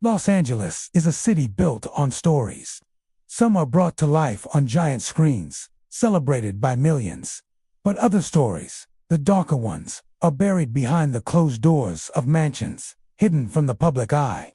Los Angeles is a city built on stories. Some are brought to life on giant screens, celebrated by millions. But other stories, the darker ones, are buried behind the closed doors of mansions, hidden from the public eye.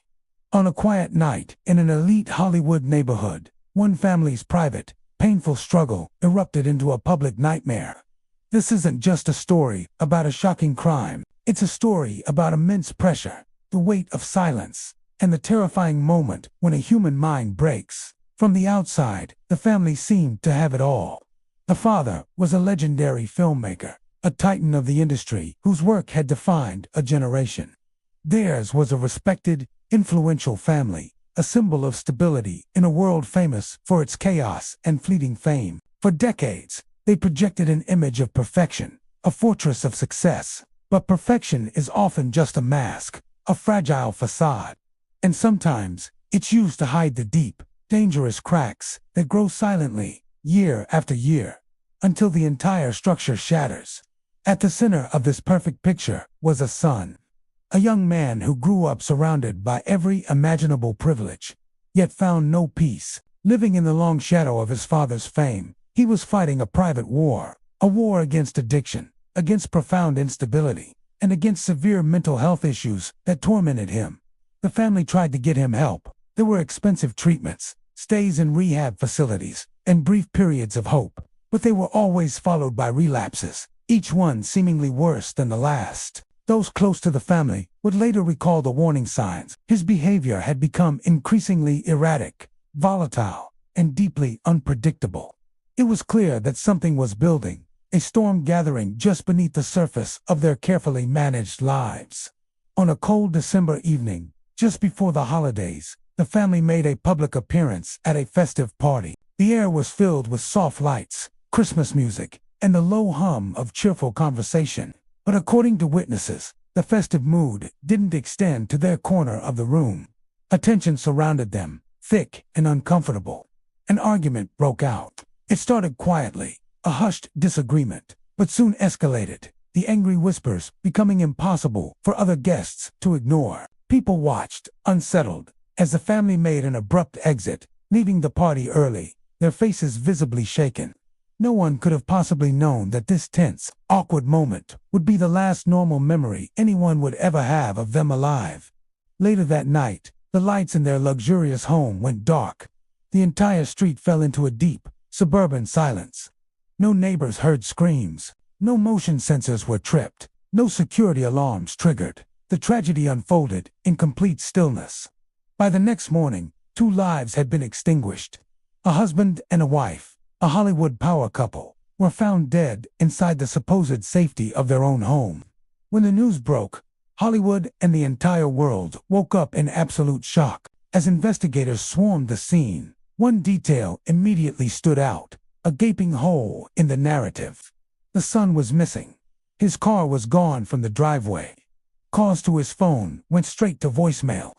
On a quiet night in an elite Hollywood neighborhood, one family's private, painful struggle erupted into a public nightmare. This isn't just a story about a shocking crime. It's a story about immense pressure, the weight of silence, and the terrifying moment when a human mind breaks. From the outside, the family seemed to have it all. The father was a legendary filmmaker, a titan of the industry whose work had defined a generation. Theirs was a respected, influential family, a symbol of stability in a world famous for its chaos and fleeting fame. For decades, they projected an image of perfection, a fortress of success. But perfection is often just a mask, a fragile facade. And sometimes, it's used to hide the deep, dangerous cracks that grow silently, year after year, until the entire structure shatters. At the center of this perfect picture was a son. A young man who grew up surrounded by every imaginable privilege, yet found no peace. Living in the long shadow of his father's fame, he was fighting a private war, a war against addiction, against profound instability, and against severe mental health issues that tormented him. The family tried to get him help. There were expensive treatments, stays in rehab facilities, and brief periods of hope, but they were always followed by relapses, each one seemingly worse than the last. Those close to the family would later recall the warning signs. His behavior had become increasingly erratic, volatile, and deeply unpredictable. It was clear that something was building, a storm gathering just beneath the surface of their carefully managed lives. On a cold December evening, just before the holidays, the family made a public appearance at a festive party. The air was filled with soft lights, Christmas music, and the low hum of cheerful conversation. But according to witnesses, the festive mood didn't extend to their corner of the room. A tension surrounded them, thick and uncomfortable. An argument broke out. It started quietly, a hushed disagreement, but soon escalated, the angry whispers becoming impossible for other guests to ignore. People watched, unsettled, as the family made an abrupt exit, leaving the party early, their faces visibly shaken. No one could have possibly known that this tense, awkward moment would be the last normal memory anyone would ever have of them alive. Later that night, the lights in their luxurious home went dark. The entire street fell into a deep, suburban silence. No neighbors heard screams. No motion sensors were tripped. No security alarms triggered. The tragedy unfolded in complete stillness. By the next morning, 2 lives had been extinguished. A husband and a wife, a Hollywood power couple, were found dead inside the supposed safety of their own home. When the news broke, Hollywood and the entire world woke up in absolute shock. As investigators swarmed the scene, one detail immediately stood out, a gaping hole in the narrative. The son was missing. His car was gone from the driveway. Calls to his phone went straight to voicemail.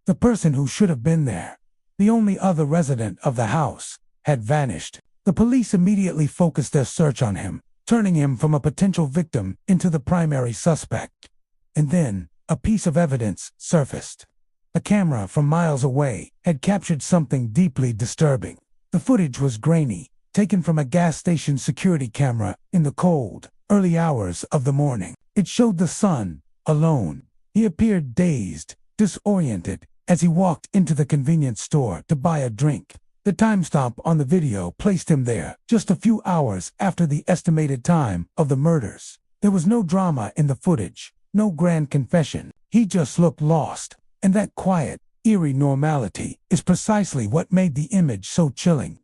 The person who should have been there, the only other resident of the house, had vanished. The police immediately focused their search on him, turning him from a potential victim into the primary suspect. And then, a piece of evidence surfaced. A camera from miles away had captured something deeply disturbing. The footage was grainy, taken from a gas station security camera in the cold, early hours of the morning. It showed the son, alone. He appeared dazed, disoriented, as he walked into the convenience store to buy a drink. The timestamp on the video placed him there, just a few hours after the estimated time of the murders. There was no drama in the footage, no grand confession. He just looked lost. And that quiet, eerie normality is precisely what made the image so chilling.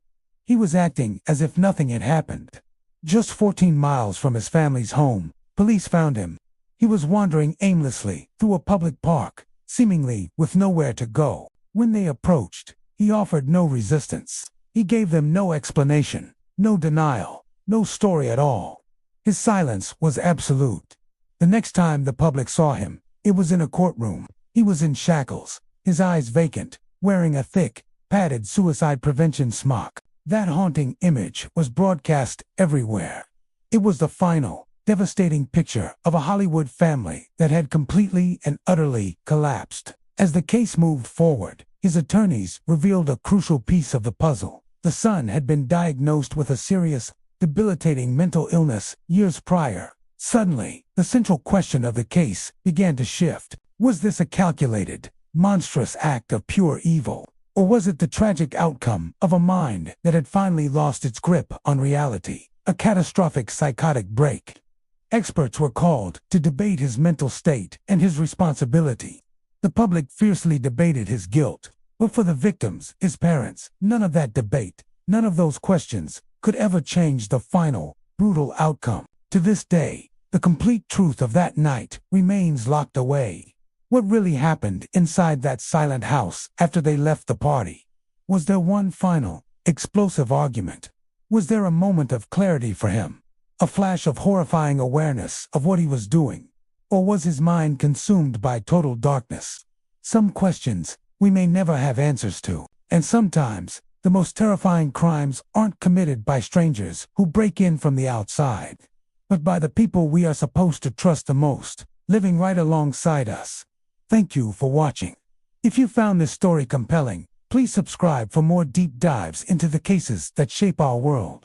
He was acting as if nothing had happened. Just 14 miles from his family's home, police found him. He was wandering aimlessly through a public park, seemingly with nowhere to go. When they approached, he offered no resistance. He gave them no explanation, no denial, no story at all. His silence was absolute. The next time the public saw him, it was in a courtroom. He was in shackles, his eyes vacant, wearing a thick, padded suicide prevention smock. That haunting image was broadcast everywhere. It was the final, devastating picture of a Hollywood family that had completely and utterly collapsed. As the case moved forward, his attorneys revealed a crucial piece of the puzzle. The son had been diagnosed with a serious, debilitating mental illness years prior. Suddenly, the central question of the case began to shift. Was this a calculated, monstrous act of pure evil? Or was it the tragic outcome of a mind that had finally lost its grip on reality? A catastrophic psychotic break. Experts were called to debate his mental state and his responsibility. The public fiercely debated his guilt, but for the victims, his parents, none of that debate, none of those questions could ever change the final, brutal outcome. To this day, the complete truth of that night remains locked away. What really happened inside that silent house after they left the party? Was there one final, explosive argument? Was there a moment of clarity for him? A flash of horrifying awareness of what he was doing? Or was his mind consumed by total darkness? Some questions we may never have answers to, and sometimes the most terrifying crimes aren't committed by strangers who break in from the outside, but by the people we are supposed to trust the most, living right alongside us. Thank you for watching. If you found this story compelling, please subscribe for more deep dives into the cases that shape our world.